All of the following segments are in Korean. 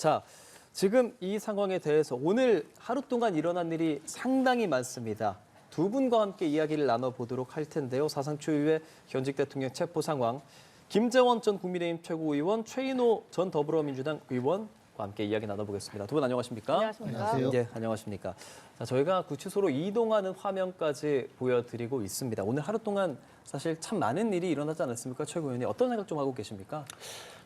자, 지금 이 상황에 대해서 오늘 하루 동안 일어난 일이 상당히 많습니다. 두 분과 함께 이야기를 나눠보도록 할 텐데요. 사상 초유의 현직 대통령 체포 상황, 김재원 전 국민의힘 최고위원, 최인호 전 더불어민주당 의원과 함께 이야기 나눠보겠습니다. 두 분 안녕하십니까? 안녕하십니까? 안녕하세요. 네, 안녕하십니까? 자, 저희가 구치소로 이동하는 화면까지 보여드리고 있습니다. 오늘 하루 동안 사실 참 많은 일이 일어나지 않았습니까? 최고위원님, 어떤 생각 좀 하고 계십니까?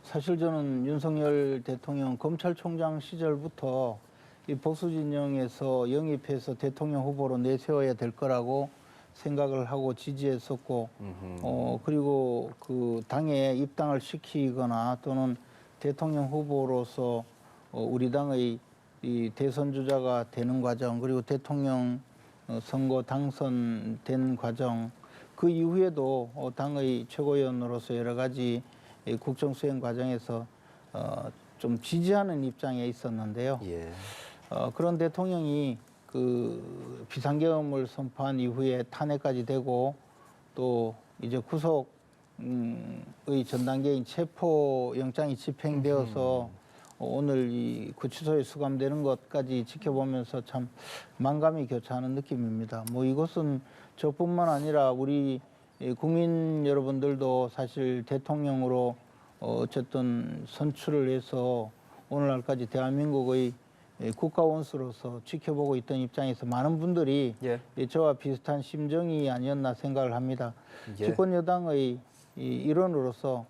사실 저는 윤석열 대통령 검찰총장 시절부터 이 보수 진영에서 영입해서 대통령 후보로 내세워야 될 거라고 생각을 하고 지지했었고, 그리고 그 당에 입당을 시키거나 또는 대통령 후보로서 우리 당의 이 대선 주자가 되는 과정, 그리고 대통령 선거 당선된 과정, 그 이후에도 당의 최고위원으로서 여러 가지 국정 수행 과정에서 좀 지지하는 입장에 있었는데요. 예. 그런 대통령이 그 비상계엄을 선포한 이후에 탄핵까지 되고 또 이제 구속의 전 단계인 체포 영장이 집행되어서 오늘 이 구치소에 수감되는 것까지 지켜보면서 참 만감이 교차하는 느낌입니다. 뭐 이것은 저뿐만 아니라 우리 국민 여러분들도 사실 대통령으로 어쨌든 선출을 해서 오늘날까지 대한민국의 국가 원수로서 지켜보고 있던 입장에서 많은 분들이 예. 저와 비슷한 심정이 아니었나 생각을 합니다. 예. 집권 여당의 일원으로서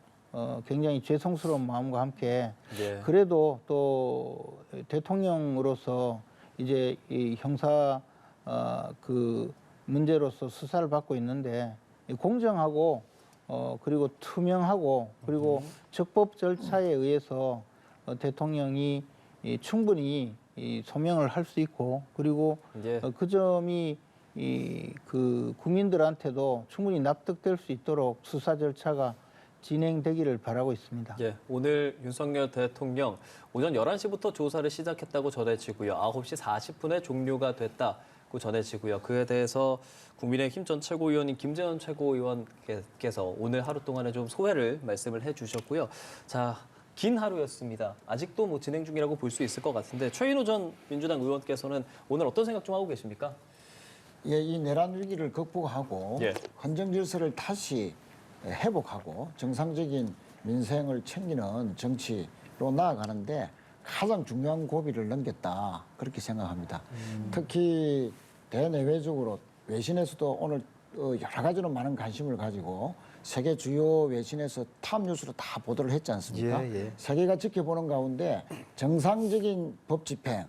굉장히 죄송스러운 마음과 함께 예. 그래도 또 대통령으로서 이제 이 형사 그 문제로서 수사를 받고 있는데 공정하고 그리고 투명하고 그리고 적법 절차에 의해서 대통령이 충분히 소명을 할 수 있고 그리고 예. 그 점이 그 국민들한테도 충분히 납득될 수 있도록 수사 절차가 진행되기를 바라고 있습니다. 예, 오늘 윤석열 대통령 오전 11시부터 조사를 시작했다고 전해지고요. 9시 40분에 종료가 됐다고 전해지고요. 그에 대해서 국민의힘 전 최고위원인 김재원 최고위원께서 오늘 하루 동안에 좀 소회를 말씀을 해주셨고요. 자, 긴 하루였습니다. 아직도 뭐 진행 중이라고 볼 수 있을 것 같은데 최인호 전 민주당 의원께서는 오늘 어떤 생각 좀 하고 계십니까? 예, 이 내란 위기를 극복하고 예. 헌정 질서를 다시 회복하고 정상적인 민생을 챙기는 정치로 나아가는데 가장 중요한 고비를 넘겼다 그렇게 생각합니다. 특히 대내외적으로 외신에서도 오늘 여러 가지로 많은 관심을 가지고 세계 주요 외신에서 탑뉴스로 다 보도를 했지 않습니까? 예, 예. 세계가 지켜보는 가운데 정상적인 법 집행,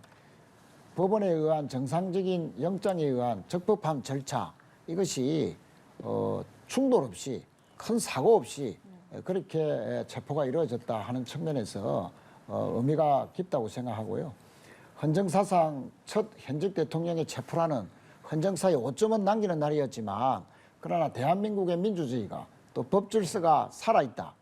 법원에 의한 정상적인 영장에 의한 적법한 절차 이것이 충돌 없이 큰 사고 없이 그렇게 체포가 이루어졌다 하는 측면에서 의미가 깊다고 생각하고요. 헌정사상 첫 현직 대통령의 체포라는 헌정사에 오점은 남기는 날이었지만 그러나 대한민국의 민주주의가 또 법질서가 살아있다.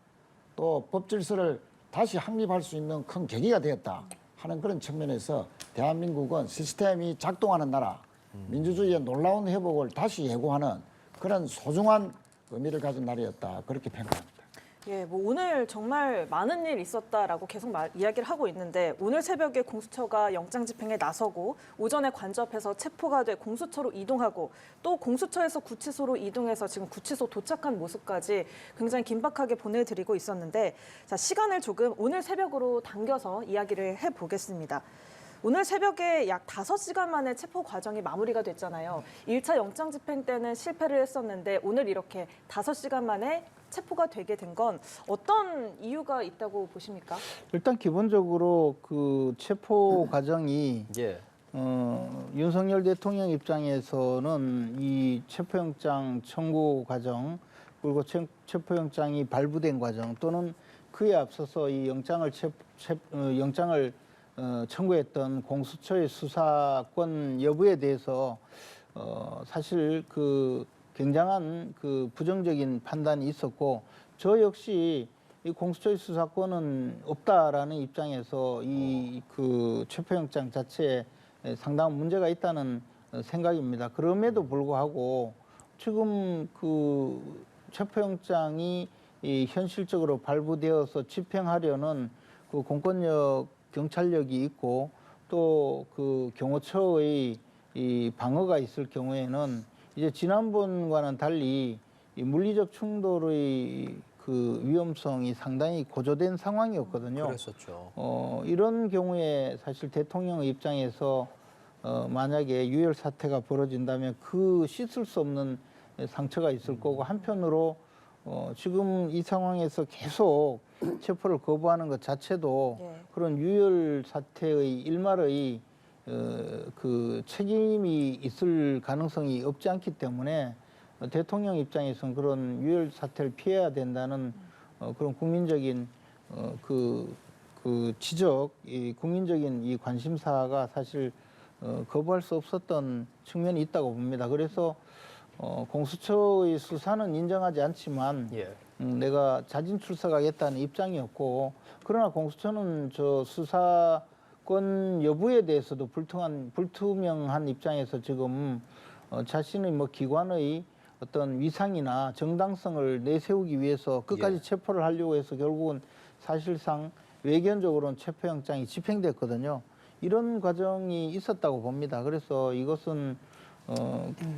또 법질서를 다시 확립할 수 있는 큰 계기가 되었다 하는 그런 측면에서 대한민국은 시스템이 작동하는 나라, 민주주의의 놀라운 회복을 다시 예고하는 그런 소중한 의미를 가진 날이었다. 그렇게 평가합니다. 예, 뭐 오늘 정말 많은 일 있었다라고 계속 이야기를 하고 있는데 오늘 새벽에 공수처가 영장 집행에 나서고 오전에 관접해서 체포가 돼 공수처로 이동하고 또 공수처에서 구치소로 이동해서 지금 구치소 도착한 모습까지 굉장히 긴박하게 보내드리고 있었는데 자, 시간을 조금 오늘 새벽으로 당겨서 이야기를 해보겠습니다. 오늘 새벽에 약 5시간 만에 체포 과정이 마무리가 됐잖아요. 1차 영장 집행 때는 실패를 했었는데 오늘 이렇게 5시간 만에 체포가 되게 된 건 어떤 이유가 있다고 보십니까? 일단 기본적으로 그 체포 과정이 예. 윤석열 대통령 입장에서는 이 체포영장 청구 과정 그리고 체포영장이 발부된 과정 또는 그에 앞서서 이 영장을 청구했던 공수처의 수사권 여부에 대해서 사실 그 굉장한 그 부정적인 판단이 있었고 저 역시 이 공수처의 수사권은 없다라는 입장에서 이 그 체포영장 자체에 상당한 문제가 있다는 생각입니다. 그럼에도 불구하고 지금 그 체포영장이 이 현실적으로 발부되어서 집행하려는 그 공권력 경찰력이 있고 또 그 경호처의 이 방어가 있을 경우에는 이제 지난번과는 달리 이 물리적 충돌의 그 위험성이 상당히 고조된 상황이었거든요. 그랬었죠. 이런 경우에 사실 대통령의 입장에서 만약에 유혈 사태가 벌어진다면 그 씻을 수 없는 상처가 있을 거고 한편으로 지금 이 상황에서 계속 체포를 거부하는 것 자체도 예. 그런 유혈 사태의 일말의 그 책임이 있을 가능성이 없지 않기 때문에 대통령 입장에서는 그런 유혈 사태를 피해야 된다는 그런 국민적인 그 지적, 이 국민적인 이 관심사가 사실 거부할 수 없었던 측면이 있다고 봅니다. 그래서 공수처의 수사는 인정하지 않지만 예. 내가 자진 출석하겠다는 입장이었고 그러나 공수처는 저 수사권 여부에 대해서도 불투명한 입장에서 지금 자신의 뭐 기관의 어떤 위상이나 정당성을 내세우기 위해서 끝까지 예. 체포를 하려고 해서 결국은 사실상 외견적으로는 체포영장이 집행됐거든요. 이런 과정이 있었다고 봅니다. 그래서 이것은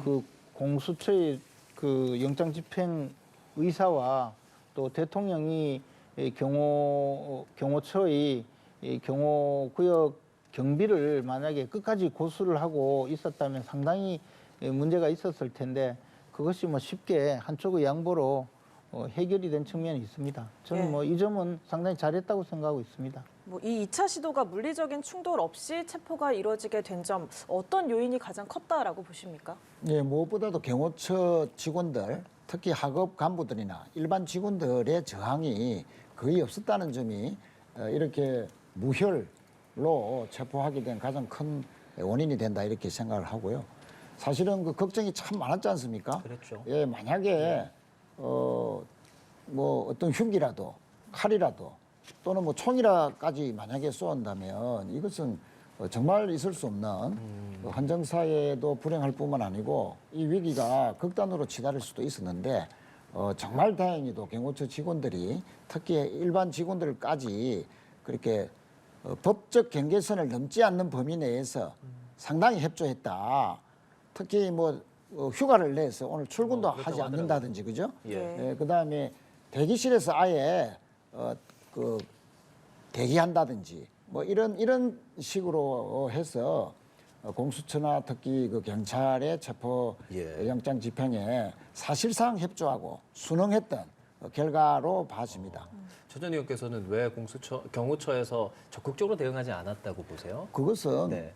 그 공수처의 그 영장 집행 의사와 또 대통령이 경호처의 경호구역 경비를 만약에 끝까지 고수를 하고 있었다면 상당히 문제가 있었을 텐데 그것이 뭐 쉽게 한쪽의 양보로 해결이 된 측면이 있습니다. 저는 예. 뭐 이 점은 상당히 잘했다고 생각하고 있습니다. 뭐 이 2차 시도가 물리적인 충돌 없이 체포가 이뤄지게 된 점 어떤 요인이 가장 컸다라고 보십니까? 예, 무엇보다도 경호처 직원들, 특히 하급 간부들이나 일반 직원들의 저항이 거의 없었다는 점이 이렇게 무혈로 체포하게 된 가장 큰 원인이 된다 이렇게 생각을 하고요. 사실은 그 걱정이 참 많았지 않습니까? 그랬죠. 예, 만약에 뭐 어떤 흉기라도 칼이라도 또는 뭐 총이라까지 만약에 쏘는다면 이것은 정말 있을 수 없는 헌정사회도 불행할 뿐만 아니고 이 위기가 극단으로 치달을 수도 있었는데 정말 다행히도 경호처 직원들이 특히 일반 직원들까지 그렇게 법적 경계선을 넘지 않는 범위 내에서 상당히 협조했다. 특히 뭐 휴가를 내서 오늘 출근도 그렇다고 하지 않는다든지 그죠? 예. 그다음에 대기실에서 아예 그 대기한다든지 뭐 이런 식으로 해서 공수처나 특히 그 경찰의 체포 예. 영장 집행에 사실상 협조하고 순응했던 결과로 봐집니다. 최 전 의원께서는 왜 경호처에서 적극적으로 대응하지 않았다고 보세요? 그것은 네.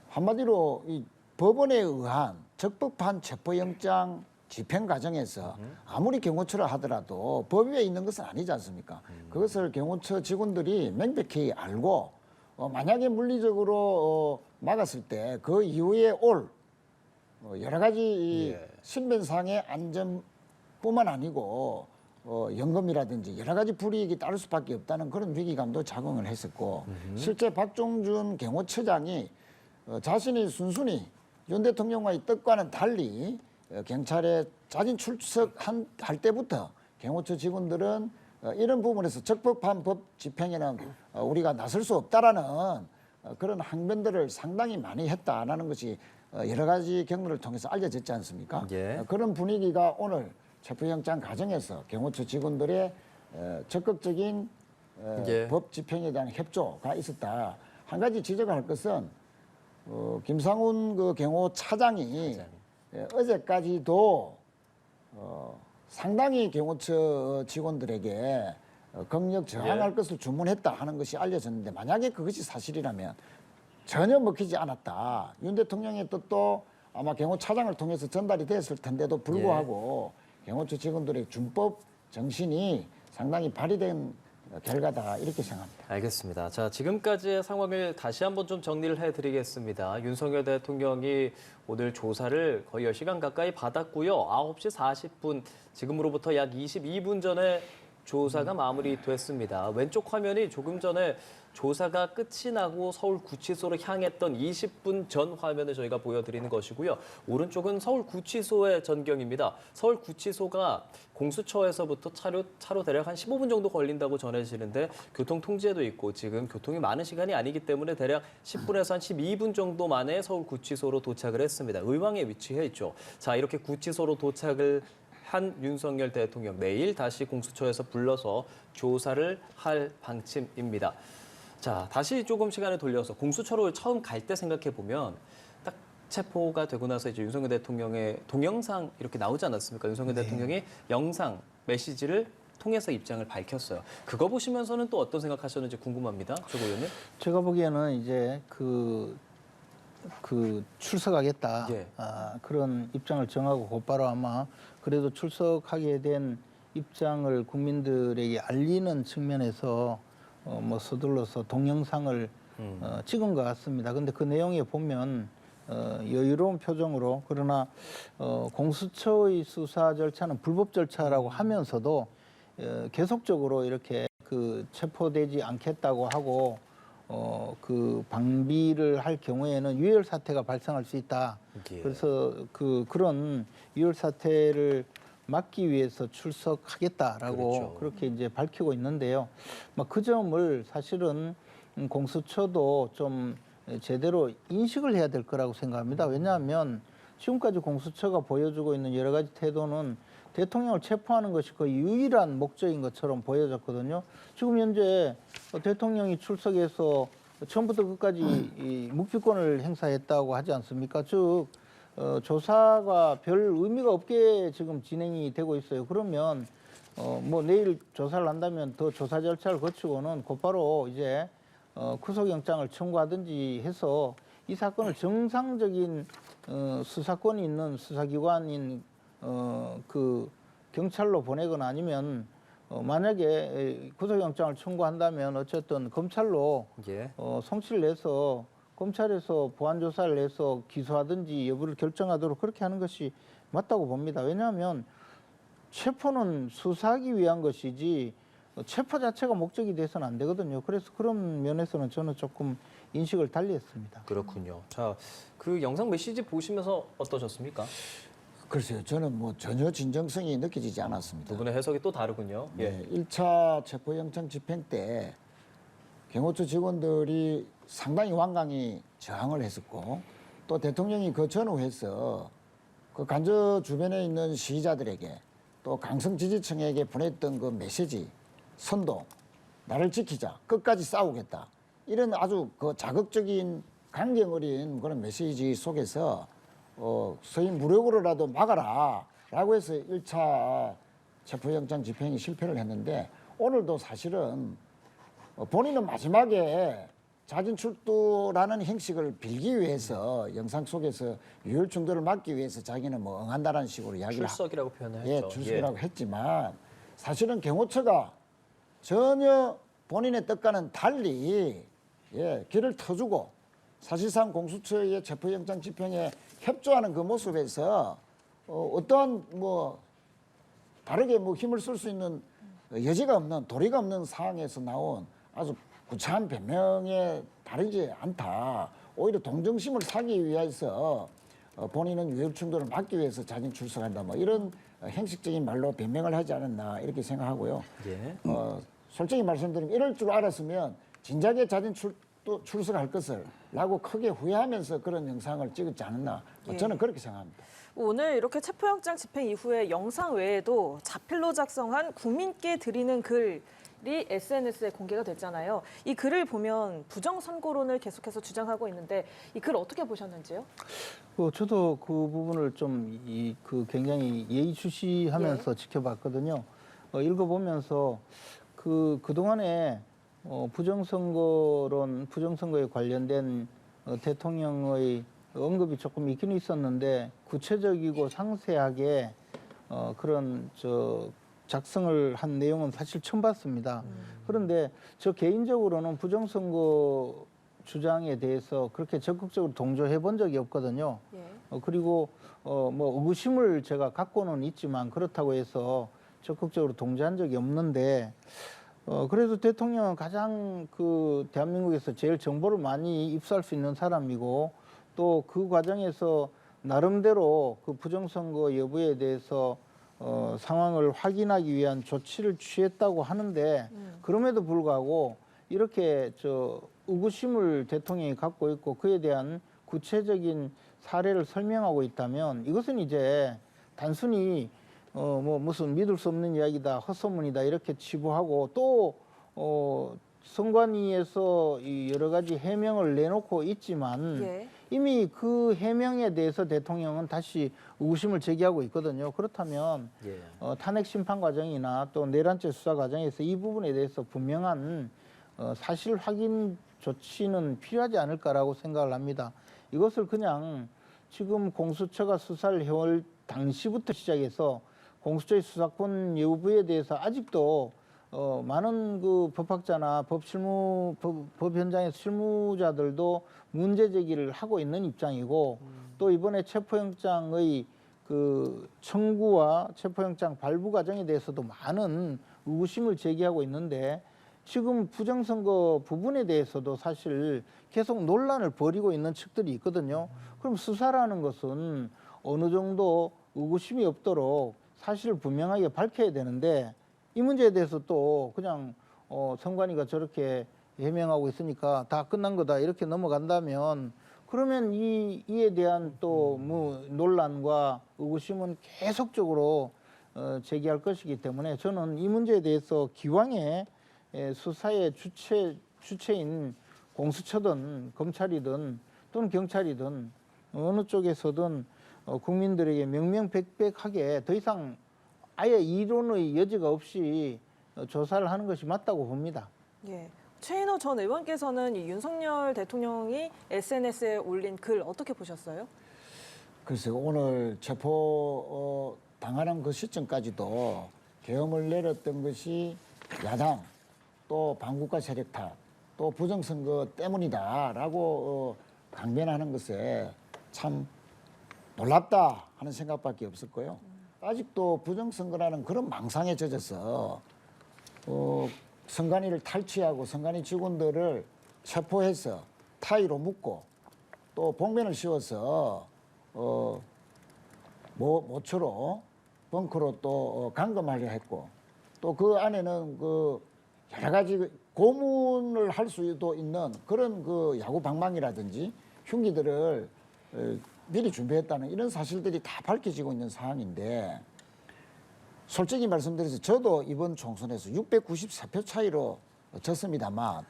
한마디로 이 법원에 의한 적법한 체포영장 집행 과정에서 아무리 경호처를 하더라도 법 위에 있는 것은 아니지 않습니까? 그것을 경호처 직원들이 명백히 알고 만약에 물리적으로 막았을 때 그 이후에 올 여러 가지 이 예. 신변상의 안전뿐만 아니고 연금이라든지 여러 가지 불이익이 따를 수밖에 없다는 그런 위기감도 작용을 했었고 실제 박종준 경호처장이 자신이 순순히 윤 대통령과의 뜻과는 달리 경찰에 자진 출석할 때부터 경호처 직원들은 이런 부분에서 적법한 법 집행에는 우리가 나설 수 없다라는 그런 항변들을 상당히 많이 했다라는 것이 여러 가지 경로를 통해서 알려졌지 않습니까? 예. 그런 분위기가 오늘 체포영장 과정에서 경호처 직원들의 적극적인 예. 법 집행에 대한 협조가 있었다. 한 가지 지적할 것은 김상훈 그 경호차장이 어제까지도 상당히 경호처 직원들에게 경력 저항할 예. 것을 주문했다 하는 것이 알려졌는데 만약에 그것이 사실이라면 전혀 먹히지 않았다. 윤 대통령의 뜻도 아마 경호차장을 통해서 전달이 됐을 텐데도 불구하고 경호처 직원들의 준법 정신이 상당히 발휘된 결과다 이렇게 생각합니다. 알겠습니다. 자, 지금까지의 상황을 다시 한번 좀 정리를 해드리겠습니다. 윤석열 대통령이 오늘 조사를 거의 10시간 가까이 받았고요. 9시 40분, 지금으로부터 약 22분 전에 조사가 마무리됐습니다. 왼쪽 화면이 조금 전에 조사가 끝이 나고 서울구치소로 향했던 20분 전 화면을 저희가 보여드리는 것이고요. 오른쪽은 서울구치소의 전경입니다. 서울구치소가 공수처에서부터 차로 대략 한 15분 정도 걸린다고 전해지는데 교통 통제도 있고 지금 교통이 많은 시간이 아니기 때문에 대략 10분에서 한 12분 정도 만에 서울구치소로 도착을 했습니다. 의왕에 위치해 있죠. 자, 이렇게 구치소로 도착을 한 윤석열 대통령 내일 다시 공수처에서 불러서 조사를 할 방침입니다. 자, 다시 조금 시간을 돌려서 공수처로 처음 갈 때 생각해 보면 딱 체포가 되고 나서 이제 윤석열 대통령의 동영상 이렇게 나오지 않았습니까? 윤석열 대통령이 영상 메시지를 통해서 입장을 밝혔어요. 그거 보시면서는 또 어떤 생각하셨는지 궁금합니다, 조 의원님. 제가 보기에는 이제 출석하겠다 예. 그런 입장을 정하고 곧바로 아마 그래도 출석하게 된 입장을 국민들에게 알리는 측면에서 뭐 서둘러서 동영상을 찍은 것 같습니다. 근데 그 내용에 보면 여유로운 표정으로 그러나 공수처의 수사 절차는 불법 절차라고 하면서도 계속적으로 이렇게 체포되지 않겠다고 하고 그 방비를 할 경우에는 유혈 사태가 발생할 수 있다. 예. 그래서 그런 유혈 사태를 막기 위해서 출석하겠다라고 그렇죠. 그렇게 이제 밝히고 있는데요. 그 점을 사실은 공수처도 좀 제대로 인식을 해야 될 거라고 생각합니다. 왜냐하면 지금까지 공수처가 보여주고 있는 여러 가지 태도는 대통령을 체포하는 것이 거의 유일한 목적인 것처럼 보여졌거든요. 지금 현재 대통령이 출석해서 처음부터 끝까지 이 묵비권을 행사했다고 하지 않습니까? 즉 조사가 별 의미가 없게 지금 진행이 되고 있어요. 그러면 뭐 내일 조사를 한다면 더 조사 절차를 거치고는 곧바로 이제 구속영장을 청구하든지 해서 이 사건을 정상적인 수사권이 있는 수사기관인 경찰로 보내거나 아니면 만약에 구속영장을 청구한다면 어쨌든 검찰로 예. 송치를 해서 검찰에서 보완조사를 해서 기소하든지 여부를 결정하도록 그렇게 하는 것이 맞다고 봅니다. 왜냐하면 체포는 수사하기 위한 것이지 체포 자체가 목적이 돼서는 안 되거든요. 그래서 그런 면에서는 저는 조금 인식을 달리했습니다. 그렇군요. 자, 그 영상 메시지 보시면서 어떠셨습니까? 글쎄요, 저는 뭐 전혀 진정성이 느껴지지 않았습니다. 두 분의 해석이 또 다르군요. 네, 1차 체포영장 집행 때 경호처 직원들이 상당히 완강히 저항을 했었고 또 대통령이 그 전후해서 그 간저 주변에 있는 시위자들에게 또 강성 지지층에게 보냈던 그 메시지, 선동, 나를 지키자, 끝까지 싸우겠다. 이런 아주 그 자극적인 강경 어린 그런 메시지 속에서 소위 무력으로라도 막아라 라고 해서 1차 체포영장 집행이 실패를 했는데 오늘도 사실은 본인은 마지막에 자진출두라는 형식을 빌기 위해서 영상 속에서 유혈 충돌을 막기 위해서 자기는 뭐 응한다라는 식으로 이야기를 출석이라고 표현을 예, 했죠. 출석이라고 했지만 사실은 경호처가 전혀 본인의 뜻과는 달리 길을 터주고 사실상 공수처의 체포영장 집행에 협조하는 그 모습에서 어떠한 뭐 다르게 뭐 힘을 쓸 수 있는 여지가 없는 도리가 없는 상황에서 나온 아주 구차한 변명에 다르지 않다. 오히려 동정심을 사기 위해서 본인은 유혈 충돌을 막기 위해서 자진 출석한다. 뭐 이런 형식적인 말로 변명을 하지 않았나 이렇게 생각하고요. 예. 솔직히 말씀드리면 이럴 줄 알았으면 진작에 자진 출석할 것을 라고 크게 후회하면서 그런 영상을 찍었지 않았나. 저는 그렇게 생각합니다. 오늘 이렇게 체포영장 집행 이후에 영상 외에도 자필로 작성한 국민께 드리는 글이 SNS에 공개가 됐잖아요. 이 글을 보면 부정선거론을 계속해서 주장하고 있는데 이 글 어떻게 보셨는지요? 저도 그 부분을 좀 굉장히 예의주시하면서 지켜봤거든요. 읽어보면서 그동안에 부정선거에 관련된 대통령의 언급이 조금 있긴 있었는데 구체적이고 상세하게 그런 작성을 한 내용은 사실 처음 봤습니다. 그런데 저 개인적으로는 부정선거 주장에 대해서 그렇게 적극적으로 동조해 본 적이 없거든요. 예. 그리고 뭐 의구심을 제가 갖고는 있지만 그렇다고 해서 적극적으로 동조한 적이 없는데 그래서 대통령은 가장 그 대한민국에서 제일 정보를 많이 입수할 수 있는 사람이고 또 그 과정에서 나름대로 그 부정선거 여부에 대해서 상황을 확인하기 위한 조치를 취했다고 하는데 그럼에도 불구하고 이렇게 의구심을 대통령이 갖고 있고 그에 대한 구체적인 사례를 설명하고 있다면 이것은 이제 단순히 뭐 무슨 믿을 수 없는 이야기다, 헛소문이다 이렇게 치부하고 또 선관위에서 이 여러 가지 해명을 내놓고 있지만 예. 이미 그 해명에 대해서 대통령은 다시 의구심을 제기하고 있거든요. 그렇다면 예. 탄핵 심판 과정이나 또 내란죄 수사 과정에서 이 부분에 대해서 분명한 사실 확인 조치는 필요하지 않을까라고 생각을 합니다. 이것을 그냥 지금 공수처가 수사를 해올 당시부터 시작해서 공수처의 수사권 여부에 대해서 아직도 많은 그 법학자나 법 현장의 실무자들도 문제 제기를 하고 있는 입장이고 또 이번에 체포영장의 그 청구와 체포영장 발부 과정에 대해서도 많은 의구심을 제기하고 있는데 지금 부정선거 부분에 대해서도 사실 계속 논란을 벌이고 있는 측들이 있거든요. 그럼 수사라는 것은 어느 정도 의구심이 없도록 사실을 분명하게 밝혀야 되는데 이 문제에 대해서 또 그냥 선관위가 저렇게 해명하고 있으니까 다 끝난 거다 이렇게 넘어간다면 그러면 이에 대한 또 뭐 논란과 의구심은 계속적으로 제기할 것이기 때문에 저는 이 문제에 대해서 기왕에 수사의 주체인 공수처든 검찰이든 또는 경찰이든 어느 쪽에서든 국민들에게 명명백백하게 더 이상 아예 이론의 여지가 없이 조사를 하는 것이 맞다고 봅니다. 예. 최인호 전 의원께서는 이 윤석열 대통령이 SNS에 올린 글 어떻게 보셨어요? 글쎄요, 오늘 체포 당하는 그 시점까지도 계엄을 내렸던 것이 야당 또 반국가 세력 탓 또 부정선거 때문이다라고 강변하는 것에 참 놀랍다 하는 생각밖에 없었고요. 아직도 부정선거라는 그런 망상에 젖어서 선관위를 탈취하고 선관위 직원들을 체포해서 타의로 묶고 또 복면을 씌워서 모처로 벙커로 또 감금하려 했고 또 그 안에는 그 여러 가지 고문을 할 수도 있는 그런 그 야구 방망이라든지 흉기들을 미리 준비했다는 이런 사실들이 다 밝혀지고 있는 상황인데 솔직히 말씀드려서 저도 이번 총선에서 694표 차이로 졌습니다만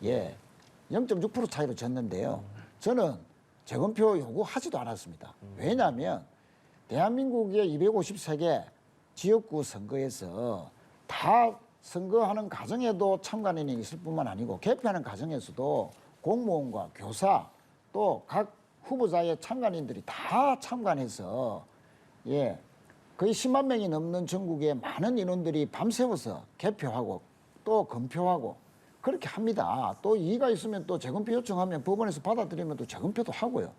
0.6% 차이로 졌는데요. 저는 재검표 요구하지도 않았습니다. 왜냐하면 대한민국의 253개 지역구 선거에서 다 선거하는 과정에도 참관인이 있을 뿐만 아니고 개표하는 과정에서도 공무원과 교사 또 각 후보자의 참관인들이 다 참관해서 거의 10만 명이 넘는 전국의 많은 인원들이 밤새워서 개표하고 또 검표하고 그렇게 합니다. 또 이의가 있으면 또 재검표 요청하면 법원에서 받아들이면 또 재검표도 하고요.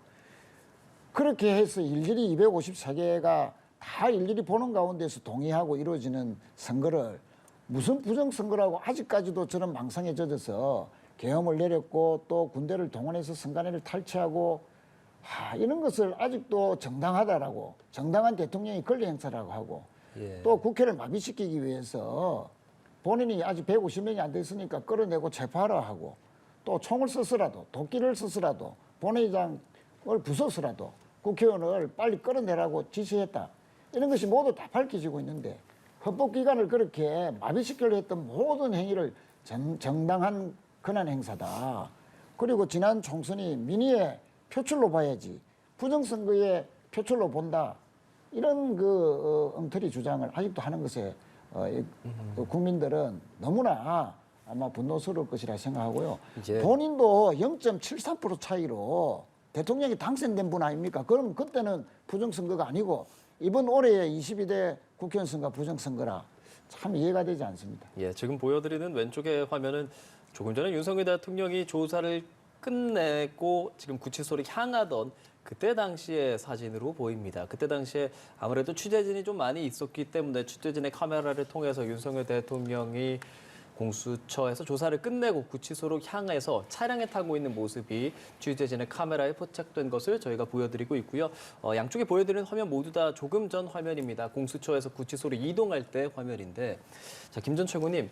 그렇게 해서 일일이 254개가 다 일일이 보는 가운데서 동의하고 이루어지는 선거를 무슨 부정선거라고 아직까지도 저런 망상에 젖어서 계엄을 내렸고 또 군대를 동원해서 선관위를 탈취하고 이런 것을 아직도 정당하다라고 정당한 대통령이 권리 행사라고 하고 또 국회를 마비시키기 위해서 본인이 아직 150명이 안 됐으니까 끌어내고 체포하라 하고 또 총을 써서라도 도끼를 써서라도 본회의장을 부숴서라도 국회의원을 빨리 끌어내라고 지시했다. 이런 것이 모두 다 밝혀지고 있는데 헌법기관을 그렇게 마비시키려 했던 모든 행위를 정당한 권한 행사다. 그리고 지난 총선이 민의의 표출로 봐야지 부정선거의 표출로 본다. 이런 그 엉터리 주장을 아직도 하는 것에 국민들은 너무나 아마 분노스러울 것이라 생각하고요. 본인도 0.73% 차이로 대통령이 당선된 분 아닙니까? 그럼 그때는 부정선거가 아니고 이번 올해의 22대 국회의원 선거 부정선거라 참 이해가 되지 않습니다. 지금 보여드리는 왼쪽의 화면은 조금 전에 윤석열 대통령이 조사를 끝내고 지금 구치소를 향하던 그때 당시의 사진으로 보입니다. 그때 당시에 아무래도 취재진이 좀 많이 있었기 때문에 취재진의 카메라를 통해서 윤석열 대통령이 공수처에서 조사를 끝내고 구치소로 향해서 차량에 타고 있는 모습이 취재진의 카메라에 포착된 것을 저희가 보여드리고 있고요. 양쪽에 보여드리는 화면 모두 다 조금 전 화면입니다. 공수처에서 구치소로 이동할 때 화면인데, 자, 김 전 최고님,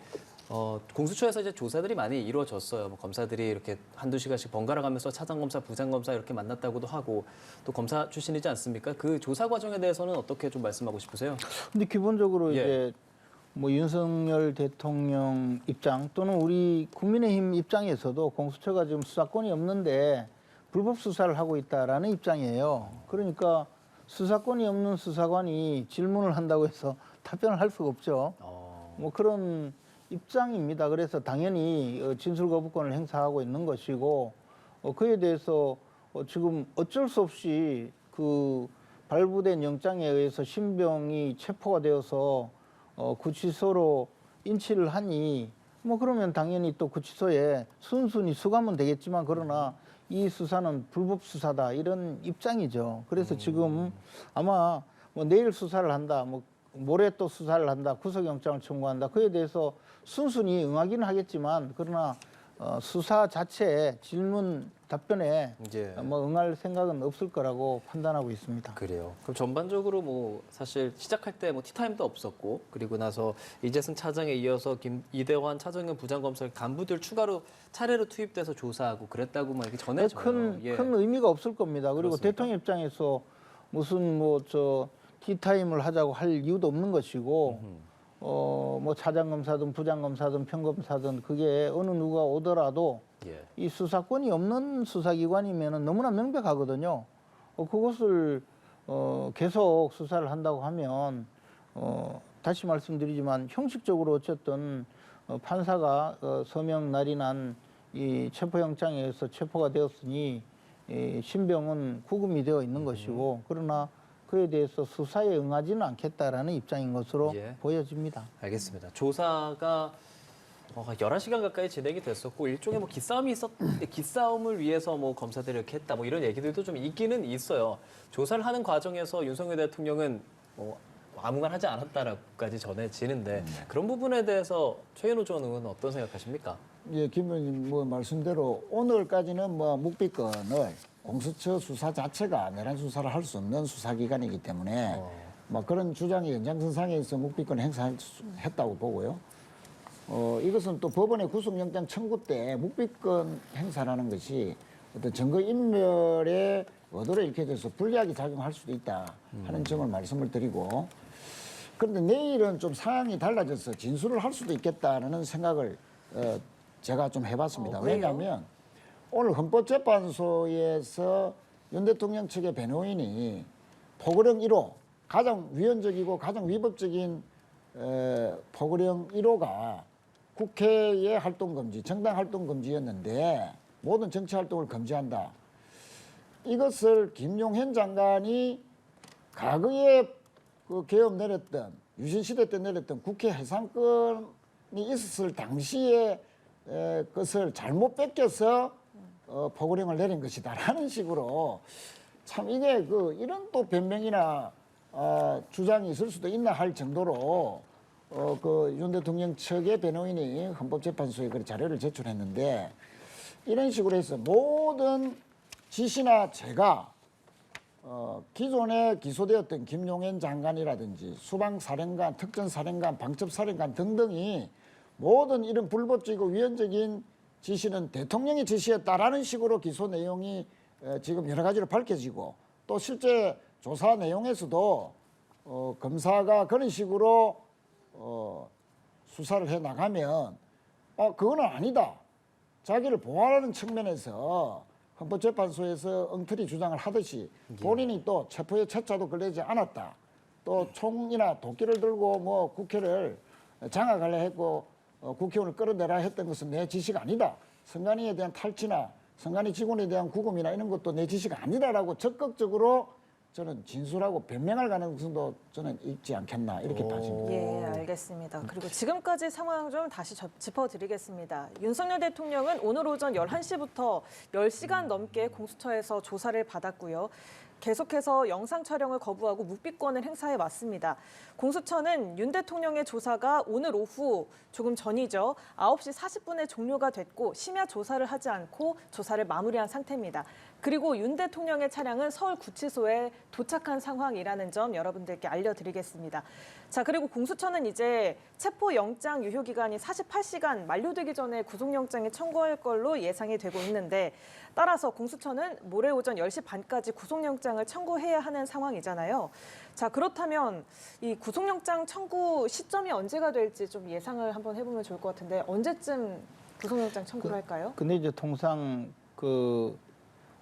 공수처에서 이제 조사들이 많이 이루어졌어요. 뭐 검사들이 이렇게 한두 시간씩 번갈아 가면서 차장검사, 부장검사 이렇게 만났다고도 하고 또 검사 출신이지 않습니까? 그 조사 과정에 대해서는 어떻게 좀 말씀하고 싶으세요? 근데 기본적으로 예. 이제 뭐 윤석열 대통령 입장 또는 우리 국민의힘 입장에서도 공수처가 지금 수사권이 없는데 불법 수사를 하고 있다라는 입장이에요. 그러니까 수사권이 없는 수사관이 질문을 한다고 해서 답변을 할 수가 없죠. 뭐 그런 입장입니다. 그래서 당연히 진술 거부권을 행사하고 있는 것이고 그에 대해서 지금 어쩔 수 없이 그 발부된 영장에 의해서 신병이 체포가 되어서 구치소로 인치를 하니 뭐 그러면 당연히 또 구치소에 순순히 수감은 되겠지만 그러나 이 수사는 불법 수사다 이런 입장이죠. 그래서 지금 아마 뭐 내일 수사를 한다, 뭐 모레 또 수사를 한다, 구속영장을 청구한다. 그에 대해서 순순히 응하기는 하겠지만 그러나 수사 자체에 질문 답변에 예. 뭐 응할 생각은 없을 거라고 판단하고 있습니다. 그래요. 그럼 전반적으로 뭐 사실 시작할 때 뭐 티타임도 없었고 그리고 나서 이재승 차장에 이어서 이대환 차정현 부장검사 간부들 추가로 차례로 투입돼서 조사하고 그랬다고 막 이렇게 전해져요. 큰 예. 의미가 없을 겁니다. 그리고 그렇습니까? 대통령 입장에서 무슨 티타임을 하자고 할 이유도 없는 것이고 뭐 차장검사든 부장검사든 평검사든 그게 어느 누가 오더라도 예. 이 수사권이 없는 수사기관이면 너무나 명백하거든요. 그것을 계속 수사를 한다고 하면 다시 말씀드리지만 형식적으로 어쨌든 판사가 서명 날인한 이 체포영장에 의해서 체포가 되었으니 이 신병은 구금이 되어 있는 것이고 그러나 그에 대해서 수사에 응하지는 않겠다라는 입장인 것으로 예. 보여집니다. 알겠습니다. 조사가 11시간 가까이 진행이 됐었고 일종의 뭐 기싸움을 위해서 뭐 검사들이 이렇게 했다 뭐 이런 얘기들도 좀 있기는 있어요. 조사를 하는 과정에서 윤석열 대통령은 뭐 아무 말 하지 않았다라고까지 전해지는데 그런 부분에 대해서 최현호 전 의원은 어떤 생각하십니까? 예, 김 의원님 뭐 말씀대로 오늘까지는 뭐 묵비권을 공수처 수사 자체가 내란 수사를 할 수 없는 수사기관이기 때문에 뭐 그런 주장이 연장선상에서 묵비권 행사했다고 보고요. 이것은 또 법원의 구속영장 청구 때 묵비권 행사라는 것이 어떤 증거인멸의 의도를 일으켜줘서 불리하게 작용할 수도 있다 하는 점을 말씀을 드리고 그런데 내일은 좀 상황이 달라져서 진술을 할 수도 있겠다는 생각을 제가 좀 해봤습니다. 왜냐하면 오늘 헌법재판소에서 윤 대통령 측의 변호인이 포고령 1호 가장 위헌적이고 가장 위법적인 포고령 1호가 국회의 활동금지, 정당 활동금지였는데 모든 정치활동을 금지한다. 이것을 김용현 장관이 과거에 그 계엄 내렸던 유신시대 때 내렸던 국회 해산권이 있었을 당시에 것을 잘못 뺏겨서 포고령을 내린 것이다라는 식으로 참 이게 이런 또 변명이나 주장이 있을 수도 있나 할 정도로 윤 대통령 측의 변호인이 헌법재판소에 그 자료를 제출했는데 이런 식으로 해서 모든 지시나 제가 기존에 기소되었던 김용현 장관이라든지 수방사령관, 특전사령관, 방첩사령관 등등이 모든 이런 불법적이고 위헌적인 지시는 대통령의 지시였다라는 식으로 기소 내용이 지금 여러 가지로 밝혀지고 또 실제 조사 내용에서도 검사가 그런 식으로 수사를 해 나가면 그거는 아니다. 자기를 보호하는 측면에서 헌법재판소에서 엉터리 주장을 하듯이 본인이 또 체포의 채자도 걸리지 않았다. 또 총이나 도끼를 들고 뭐 국회를 장악하려 했고 국회의원을 끌어내라 했던 것은 내 지시가 아니다. 선관위에 대한 탈취나 선관위 직원에 대한 구금이나 이런 것도 내 지시가 아니다라고 적극적으로 저는 진술하고 변명할 가능성도 저는 있지 않겠나 이렇게 따집니다. 예, 알겠습니다. 그리고 지금까지 상황 좀 다시 짚어드리겠습니다. 윤석열 대통령은 오늘 오전 11시부터 10시간 넘게 공수처에서 조사를 받았고요. 계속해서 영상 촬영을 거부하고 묵비권을 행사해 왔습니다. 공수처는 윤 대통령의 조사가 오늘 오후 조금 전이죠. 9시 40분에 종료가 됐고 심야 조사를 하지 않고 조사를 마무리한 상태입니다. 그리고 윤 대통령의 차량은 서울구치소에 도착한 상황이라는 점 여러분들께 알려드리겠습니다. 자, 그리고 공수처는 이제 체포영장 유효기간이 48시간 만료되기 전에 구속영장에 청구할 걸로 예상이 되고 있는데 따라서 공수처는 모레 오전 10시 반까지 구속영장을 청구해야 하는 상황이잖아요. 자, 그렇다면 이 구속영장 청구 시점이 언제가 될지 좀 예상을 한번 해보면 좋을 것 같은데 언제쯤 구속영장 청구를 할까요? 근데 이제 통상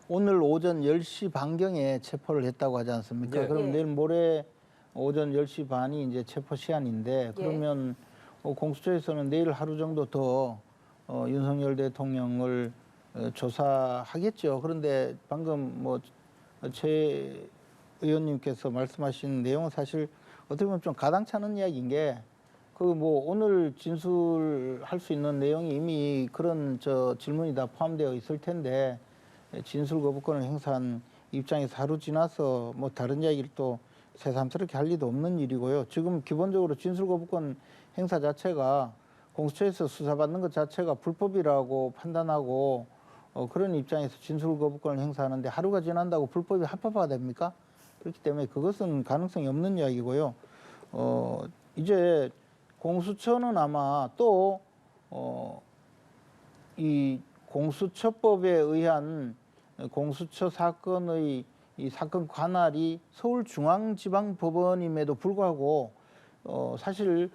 오늘 오전 10시 반경에 체포를 했다고 하지 않습니까? 예. 그럼 예. 내일 모레 오전 10시 반이 이제 체포 시한인데 그러면 공수처에서는 내일 하루 정도 더 윤석열 대통령을 조사하겠죠. 그런데 방금 최 의원님께서 말씀하신 내용은 사실 어떻게 보면 좀 가당찮은 이야기인 게 오늘 진술할 수 있는 내용이 이미 그런 질문이 다 포함되어 있을 텐데 진술 거부권을 행사한 입장에서 하루 지나서 다른 이야기를 또 새삼스럽게 할 리도 없는 일이고요. 지금 기본적으로 진술 거부권 행사 자체가 공수처에서 수사받는 것 자체가 불법이라고 판단하고 그런 입장에서 진술 거부권을 행사하는데 하루가 지난다고 불법이 합법화가 됩니까? 그렇기 때문에 그것은 가능성이 없는 이야기고요. 이제 공수처는 아마 또 이 공수처법에 의한 공수처 사건의 이 사건 관할이 서울중앙지방법원임에도 불구하고 사실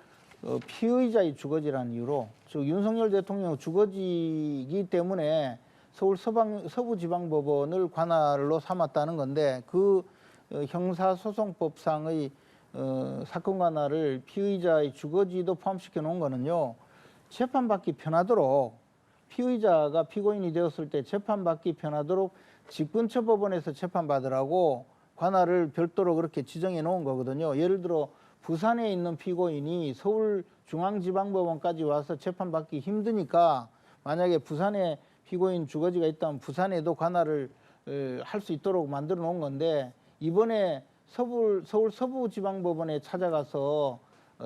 피의자의 주거지라는 이유로 즉 윤석열 대통령 주거지이기 때문에 서울 서부지방법원을 관할로 삼았다는 건데 그 형사소송법상의 사건 관할을 피의자의 주거지도 포함시켜 놓은 거는요. 재판받기 편하도록 피의자가 피고인이 되었을 때 재판받기 편하도록 집근처 법원에서 재판받으라고 관할을 별도로 그렇게 지정해 놓은 거거든요. 예를 들어 부산에 있는 피고인이 서울중앙지방법원까지 와서 재판받기 힘드니까 만약에 부산에 피고인 주거지가 있다면 부산에도 관할을 할 수 있도록 만들어 놓은 건데 이번에 서울 서부지방법원에 찾아가서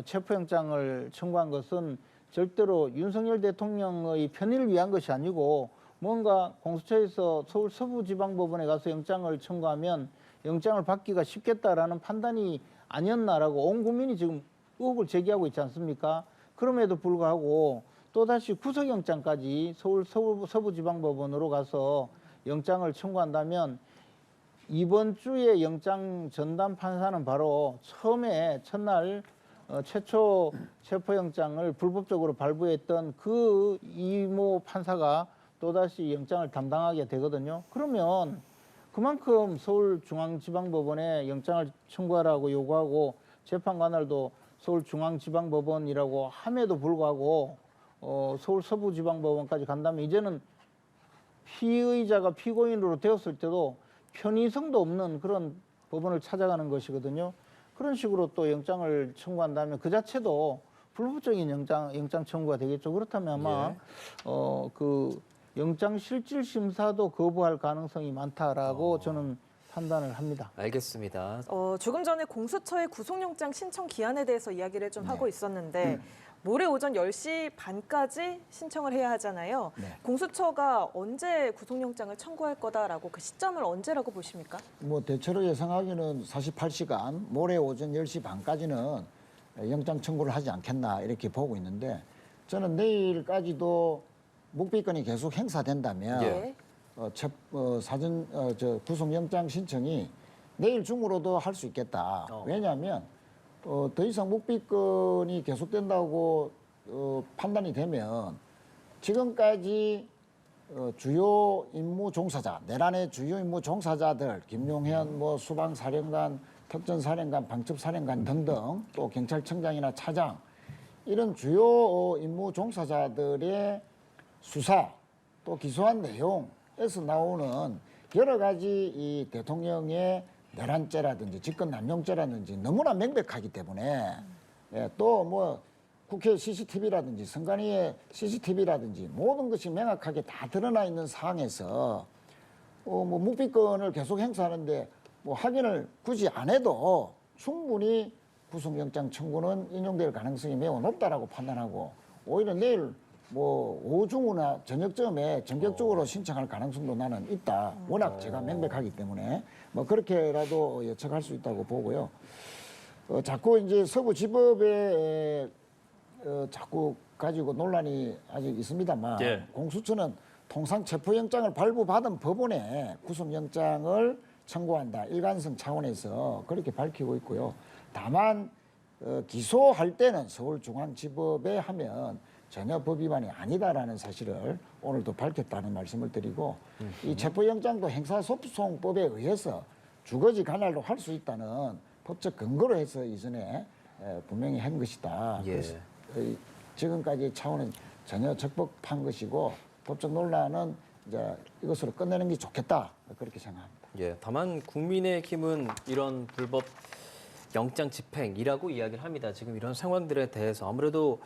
체포영장을 청구한 것은 절대로 윤석열 대통령의 편의를 위한 것이 아니고 뭔가 공수처에서 서울 서부지방법원에 가서 영장을 청구하면 영장을 받기가 쉽겠다라는 판단이 아니었나라고 온 국민이 지금 의혹을 제기하고 있지 않습니까? 그럼에도 불구하고 또다시 구속영장까지 서울 서부지방법원으로 가서 영장을 청구한다면 이번 주에 영장 전담 판사는 바로 첫날 최초 체포영장을 불법적으로 발부했던 그 이모 판사가 또다시 영장을 담당하게 되거든요. 그러면 그만큼 서울중앙지방법원에 영장을 청구하라고 요구하고 재판 관할도 서울중앙지방법원이라고 함에도 불구하고 서울 서부지방법원까지 간다면 이제는 피의자가 피고인으로 되었을 때도 편의성도 없는 그런 법원을 찾아가는 것이거든요. 그런 식으로 또 영장을 청구한다면 그 자체도 불법적인 영장 청구가 되겠죠. 그렇다면 아마 그 영장 실질 심사도 거부할 가능성이 많다라고 저는 판단을 합니다. 알겠습니다. 조금 전에 공수처의 구속영장 신청 기한에 대해서 이야기를 좀 하고 있었는데 모레 오전 10시 반까지 신청을 해야 하잖아요. 네. 공수처가 언제 구속영장을 청구할 거다라고 그 시점을 언제라고 보십니까? 대체로 예상하기는 48시간 모레 오전 10시 반까지는 영장 청구를 하지 않겠나 이렇게 보고 있는데 저는 내일까지도 묵비권이 계속 행사된다면 예. 구속영장 신청이 내일 중으로도 할 수 있겠다. 왜냐하면 더 이상 묵비권이 계속된다고 판단이 되면 지금까지 주요 임무 종사자, 내란의 주요 임무 종사자들, 김용현, 수방사령관, 특전사령관, 방첩사령관 등등 또 경찰청장이나 차장 이런 주요 임무 종사자들의 수사 또 기소한 내용에서 나오는 여러 가지 이 대통령의 내란죄라든지 직권남용죄라든지 너무나 명백하기 때문에 또 국회 CCTV라든지 선관위의 CCTV라든지 모든 것이 명확하게 다 드러나 있는 상황에서 묵비권을 계속 행사하는데 뭐 확인을 굳이 안 해도 충분히 구속영장 청구는 인용될 가능성이 매우 높다라고 판단하고 오히려 내일 뭐 오후 중후나 저녁쯤에 전격적으로 신청할 가능성도 나는 있다. 워낙 제가 명백하기 때문에 뭐 그렇게라도 예측할 수 있다고 보고요. 자꾸 이제 서부지법에 자꾸 가지고 논란이 아직 있습니다만 예. 공수처는 통상 체포영장을 발부받은 법원에 구속영장을 청구한다. 일관성 차원에서 그렇게 밝히고 있고요. 다만 기소할 때는 서울중앙지법에 하면 전혀 법 위반이 아니다라는 사실을 오늘도 밝혔다는 말씀을 드리고 이 체포영장도 행사소송법에 의해서 주거지 관할로 할 수 있다는 법적 근거로 해서 이전에 분명히 한 것이다. 예. 그래서 지금까지 차원은 전혀 적법한 것이고 법적 논란은 이제 이것으로 끝내는 게 좋겠다. 그렇게 생각합니다. 예, 다만 국민의힘은 이런 불법 영장 집행이라고 이야기를 합니다. 지금 이런 상황들에 대해서 아무래도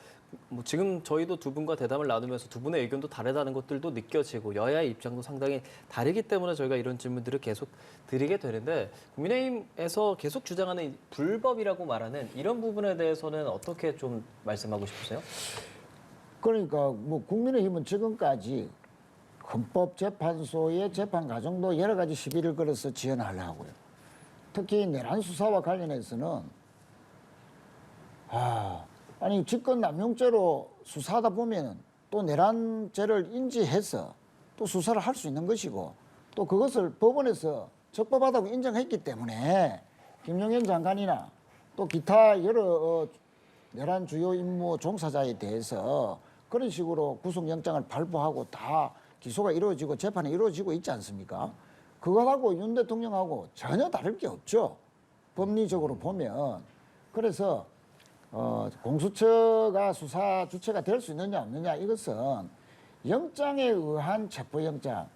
뭐 지금 저희도 두 분과 대담을 나누면서 두 분의 의견도 다르다는 것들도 느껴지고 여야의 입장도 상당히 다르기 때문에 저희가 이런 질문들을 계속 드리게 되는데 국민의힘에서 계속 주장하는 이 불법이라고 말하는 이런 부분에 대해서는 어떻게 좀 말씀하고 싶으세요? 그러니까 뭐 국민의힘은 지금까지 헌법재판소의 재판 과정도 여러 가지 시비를 걸어서 지연하려고요. 특히 내란 수사와 관련해서는 아니 직권남용죄로 수사하다 보면 또 내란죄를 인지해서 또 수사를 할 수 있는 것이고 또 그것을 법원에서 적법하다고 인정했기 때문에 김용현 장관이나 또 기타 여러 내란 주요 임무 종사자에 대해서 그런 식으로 구속영장을 발부하고 다 기소가 이루어지고 재판이 이루어지고 있지 않습니까? 그것하고 윤 대통령하고 전혀 다를 게 없죠. 법리적으로 보면. 그래서 공수처가 수사 주체가 될 수 있느냐 없느냐 이것은 영장에 의한 체포영장,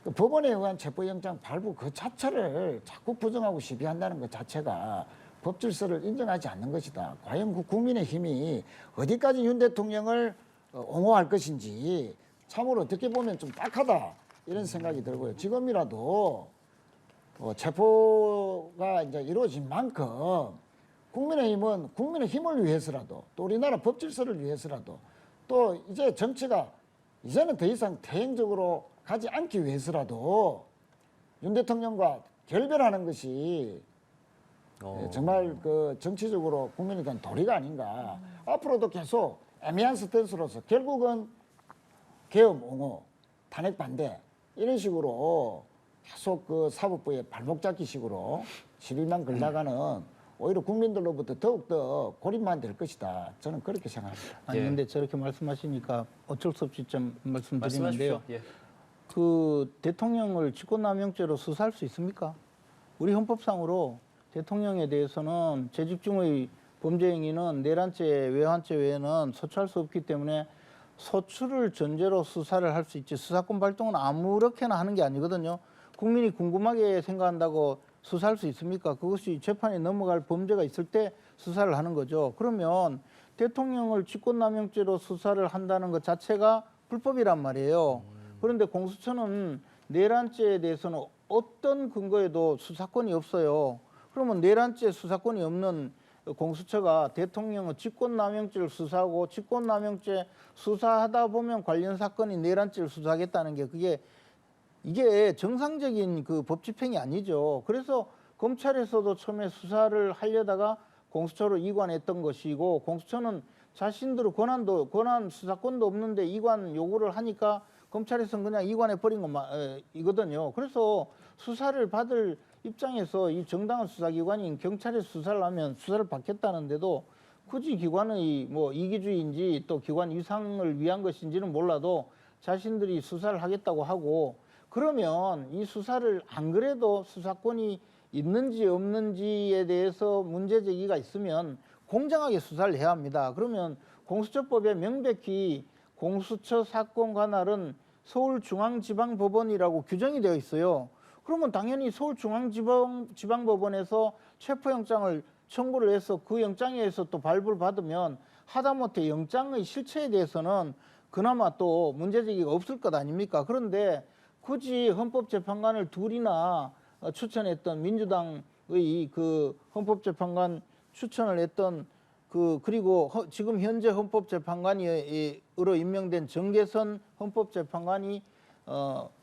그 법원에 의한 체포영장 발부 그 자체를 자꾸 부정하고 시비한다는 것 자체가 법 질서를 인정하지 않는 것이다. 과연 국민의힘이 어디까지 윤 대통령을 옹호할 것인지 참으로 어떻게 보면 좀 딱하다 이런 생각이 들고요. 지금이라도 체포가 이제 이루어진 만큼 국민의힘은 국민의 힘을 위해서라도 또 우리나라 법 질서를 위해서라도 또 이제 정치가 이제는 더 이상 대행적으로 가지 않기 위해서라도 윤 대통령과 결별하는 것이 정말 그 정치적으로 국민에 대한 도리가 아닌가. 앞으로도 계속 애매한 스탠스로서 결국은 계엄 옹호, 탄핵 반대 이런 식으로 계속 그 사법부의 발목 잡기 식으로 시비만 걸다가는 오히려 국민들로부터 더욱더 고립만 될 것이다. 저는 그렇게 생각합니다. 아니 예. 근데 저렇게 말씀하시니까 어쩔 수 없이 좀 말씀드리는데요. 말씀하십시오. 예. 그 대통령을 직권남용죄로 수사할 수 있습니까? 우리 헌법상으로 대통령에 대해서는 재집중의 범죄 행위는 내란죄, 외환죄 외에는 소추할 수 없기 때문에 소추를 전제로 수사를 할 수 있지 수사권 발동은 아무렇게나 하는 게 아니거든요. 국민이 궁금하게 생각한다고 수사할 수 있습니까? 그것이 재판에 넘어갈 범죄가 있을 때 수사를 하는 거죠. 그러면 대통령을 직권남용죄로 수사를 한다는 것 자체가 불법이란 말이에요. 그런데 공수처는 내란죄에 대해서는 어떤 근거에도 수사권이 없어요. 그러면 내란죄 수사권이 없는 공수처가 대통령의 직권남용죄를 수사하고 직권남용죄 수사하다 보면 관련 사건이 내란죄를 수사하겠다는 게 이게 정상적인 그 법 집행이 아니죠. 그래서 검찰에서도 처음에 수사를 하려다가 공수처로 이관했던 것이고 공수처는 자신들의 권한 수사권도 없는데 이관 요구를 하니까 검찰에서는 그냥 이관해 버린 이거든요. 그래서 수사를 받을 입장에서 이 정당한 수사기관인 경찰에 수사를 하면 수사를 받겠다는데도 굳이 기관의 뭐 이기주의인지 또 기관 위상을 위한 것인지는 몰라도 자신들이 수사를 하겠다고 하고 그러면 이 수사를 안 그래도 수사권이 있는지 없는지에 대해서 문제 제기가 있으면 공정하게 수사를 해야 합니다. 그러면 공수처법에 명백히 공수처 사건 관할은 서울중앙지방법원이라고 규정이 되어 있어요. 그러면 당연히 서울중앙지방법원에서 체포영장을 청구를 해서 그 영장에 의해서 또 발부를 받으면 하다못해 영장의 실체에 대해서는 그나마 또 문제제기가 없을 것 아닙니까? 그런데 굳이 헌법재판관을 둘이나 추천했던 민주당의 그 헌법재판관 추천을 했던 그리고 지금 현재 헌법재판관으로 임명된 정계선 헌법재판관이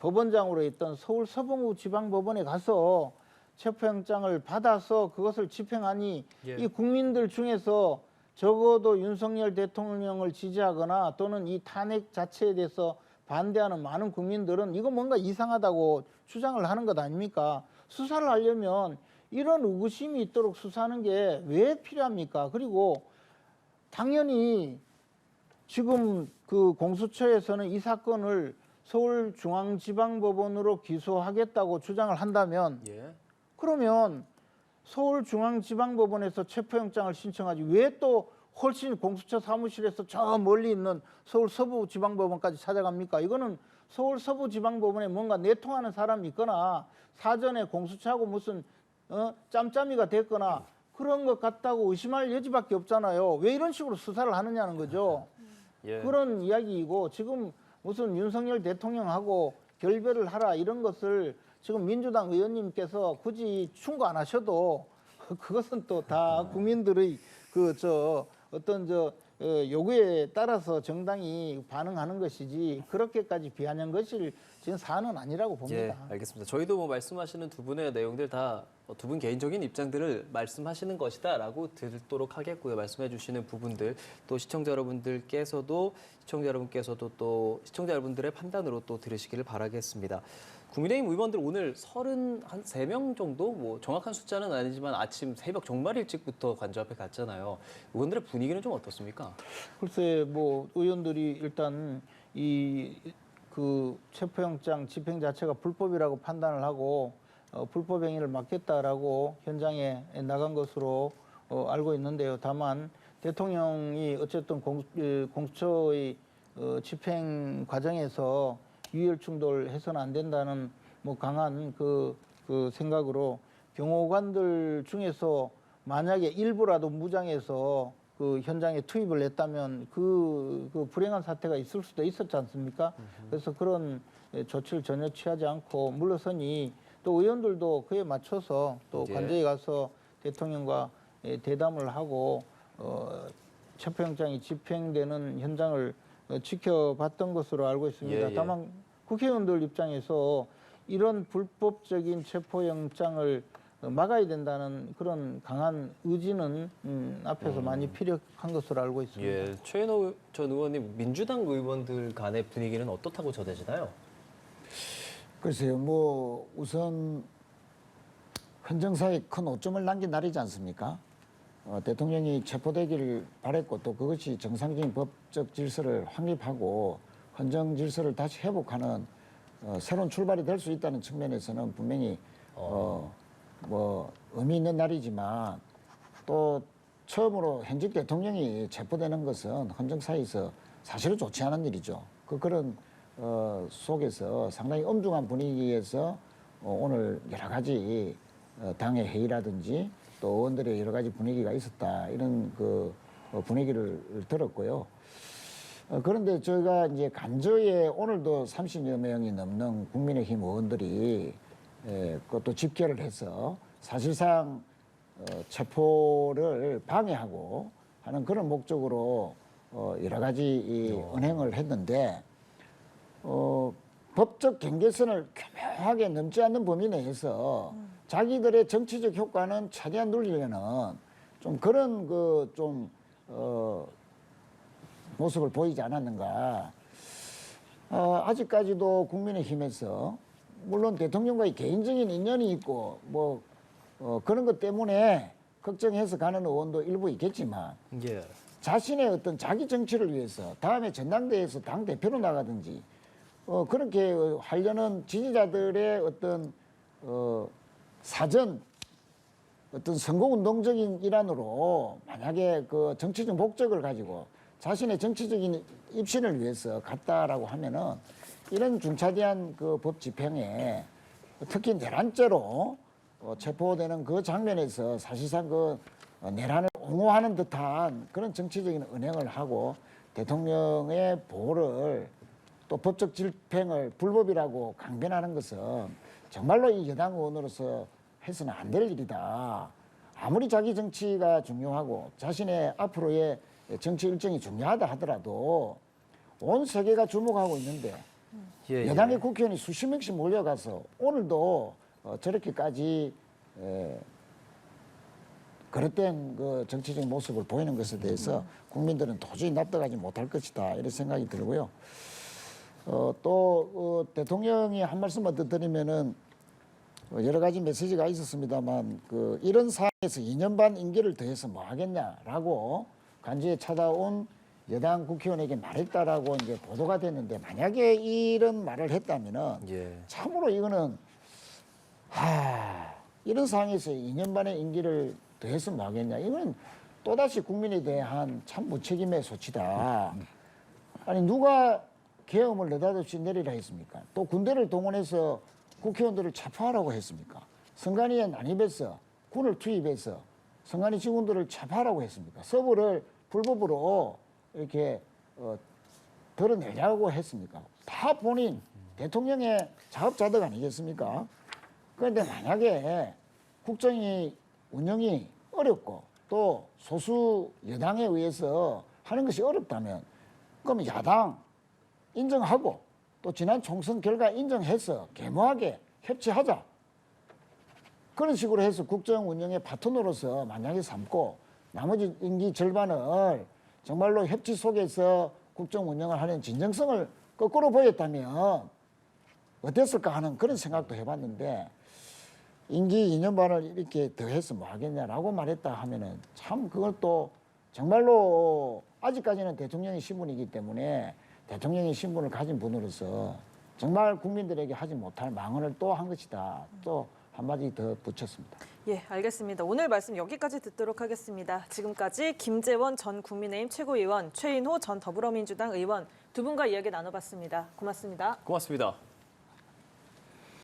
법원장으로 있던 서울 서봉우 지방법원에 가서 체포영장을 받아서 그것을 집행하니 예. 이 국민들 중에서 적어도 윤석열 대통령을 지지하거나 또는 이 탄핵 자체에 대해서 반대하는 많은 국민들은 이거 뭔가 이상하다고 주장을 하는 것 아닙니까? 수사를 하려면 이런 의구심이 있도록 수사하는 게 왜 필요합니까? 그리고 당연히 지금 그 공수처에서는 이 사건을 서울중앙지방법원으로 기소하겠다고 주장을 한다면 예. 그러면 서울중앙지방법원에서 체포영장을 신청하지 왜 또 훨씬 공수처 사무실에서 저 멀리 있는 서울 서부지방법원까지 찾아갑니까? 이거는 서울 서부지방법원에 뭔가 내통하는 사람이 있거나 사전에 공수처하고 무슨 짬짬이가 됐거나 그런 것 같다고 의심할 여지밖에 없잖아요. 왜 이런 식으로 수사를 하느냐는 거죠. 예. 그런 이야기이고 지금 무슨 윤석열 대통령하고 결별을 하라 이런 것을 지금 민주당 의원님께서 굳이 충고 안 하셔도 그것은 또 다 국민들의 요구에 따라서 정당이 반응하는 것이지 그렇게까지 비아냥 것일 지금 사안은 아니라고 봅니다. 예, 알겠습니다. 저희도 뭐 말씀하시는 두 분의 내용들 다 두 분 개인적인 입장들을 말씀하시는 것이다라고 듣도록 하겠고요. 말씀해 주시는 부분들 또 시청자 여러분들께서도 또 시청자 여러분들의 판단으로 또 들으시기를 바라겠습니다. 국민의힘 의원들 오늘 33명 정도 뭐 정확한 숫자는 아니지만 아침 새벽 정말 일찍부터 관저 앞에 갔잖아요. 의원들의 분위기는 좀 어떻습니까? 글쎄 뭐 의원들이 일단 그 체포영장 집행 자체가 불법이라고 판단을 하고 불법 행위를 막겠다라고 현장에 나간 것으로 알고 있는데요. 다만 대통령이 어쨌든 공수처의 집행 과정에서 유혈 충돌해서는 안 된다는 뭐 강한 그 생각으로 경호관들 중에서 만약에 일부라도 무장해서 그 현장에 투입을 했다면 그 불행한 사태가 있을 수도 있었지 않습니까? 그래서 그런 조치를 전혀 취하지 않고 물러서니 또 의원들도 그에 맞춰서 또 예. 관저에 가서 대통령과 대담을 하고 체포영장이 집행되는 현장을 지켜봤던 것으로 알고 있습니다. 예, 예. 다만 국회의원들 입장에서 이런 불법적인 체포영장을 막아야 된다는 그런 강한 의지는 앞에서 많이 피력한 것으로 알고 있습니다. 예, 최인호 전 의원님 민주당 의원들 간의 분위기는 어떻다고 전해지나요? 글쎄요, 뭐 우선 헌정사에 큰 오점을 남긴 날이지 않습니까? 대통령이 체포되기를 바랬고 또 그것이 정상적인 법적 질서를 확립하고 헌정 질서를 다시 회복하는 새로운 출발이 될 수 있다는 측면에서는 분명히 뭐 의미 있는 날이지만 또 처음으로 현직 대통령이 체포되는 것은 헌정사에서 사실은 좋지 않은 일이죠. 그런 속에서 상당히 엄중한 분위기에서 오늘 여러 가지 당의 회의라든지 또 의원들의 여러 가지 분위기가 있었다 이런 그 분위기를 들었고요. 그런데 저희가 이제 간저에 오늘도 30여 명이 넘는 국민의힘 의원들이 그것도 집결을 해서 사실상 체포를 방해하고 하는 그런 목적으로 여러 가지 언행을 했는데 법적 경계선을 교묘하게 넘지 않는 범위 내에서 자기들의 정치적 효과는 최대한 누리려는 좀 그런 모습을 보이지 않았는가. 아직까지도 국민의힘에서 물론 대통령과의 개인적인 인연이 있고 뭐 그런 것 때문에 걱정해서 가는 의원도 일부 있겠지만 예. 자신의 어떤 자기 정치를 위해서 다음에 전당대회에서 당 대표로 나가든지 그렇게 하려는 지지자들의 어떤 사전 어떤 선거운동적인 일환으로 만약에 그 정치적 목적을 가지고 자신의 정치적인 입신을 위해서 갔다라고 하면은 이런 중차대한 그 법 집행에 특히 내란죄로 체포되는 그 장면에서 사실상 그 내란을 옹호하는 듯한 그런 정치적인 은행을 하고 대통령의 보호를 또 법적 집행을 불법이라고 강변하는 것은 정말로 이 여당 의원으로서 해서는 안 될 일이다. 아무리 자기 정치가 중요하고 자신의 앞으로의 정치 일정이 중요하다 하더라도 온 세계가 주목하고 있는데 예, 여당의 국회의원이 수십 명씩 몰려가서 오늘도 저렇게까지 그릇된 그 정치적인 모습을 보이는 것에 대해서 국민들은 도저히 납득하지 못할 것이다 이런 생각이 들고요. 또 대통령이 한 말씀만 더 드리면은 여러 가지 메시지가 있었습니다만 이런 상황에서 2년 반 임기를 더해서 뭐 하겠냐라고 간주에 찾아온 여당 국회의원에게 말했다라고 이제 보도가 됐는데 만약에 이런 말을 했다면은 예. 참으로 이거는 이런 상황에서 2년 반의 임기를 더해서 뭐 하겠냐 이건 또다시 국민에 대한 참 무책임의 소치다. 아니 누가 계엄을 느닷없이 내리라 했습니까? 또 군대를 동원해서 국회의원들을 체포하라고 했습니까? 선관위에 난입해서 군을 투입해서 선관위 직원들을 체포하라고 했습니까? 서부를 불법으로 이렇게 드러내려고 했습니까? 다 본인 대통령의 자업자득 아니겠습니까? 그런데 만약에 국정이 운영이 어렵고 또 소수 여당에 의해서 하는 것이 어렵다면 그럼 야당 인정하고 또 지난 총선 결과 인정해서 개모하게 협치하자. 그런 식으로 해서 국정 운영의 파트너로서 만약에 삼고 나머지 임기 절반을 정말로 협치 속에서 국정 운영을 하는 진정성을 거꾸로 보였다면 어땠을까 하는 그런 생각도 해봤는데 임기 2년 반을 이렇게 더해서 뭐 하겠냐라고 말했다 하면은 참 그것도 정말로 아직까지는 대통령의 신분이기 때문에 대통령의 신분을 가진 분으로서 정말 국민들에게 하지 못할 망언을 또 한 것이다. 또 한마디 더 붙였습니다. 예, 알겠습니다. 오늘 말씀 여기까지 듣도록 하겠습니다. 지금까지 김재원 전 국민의힘 최고위원, 최인호 전 더불어민주당 의원 두 분과 이야기 나눠봤습니다. 고맙습니다. 고맙습니다.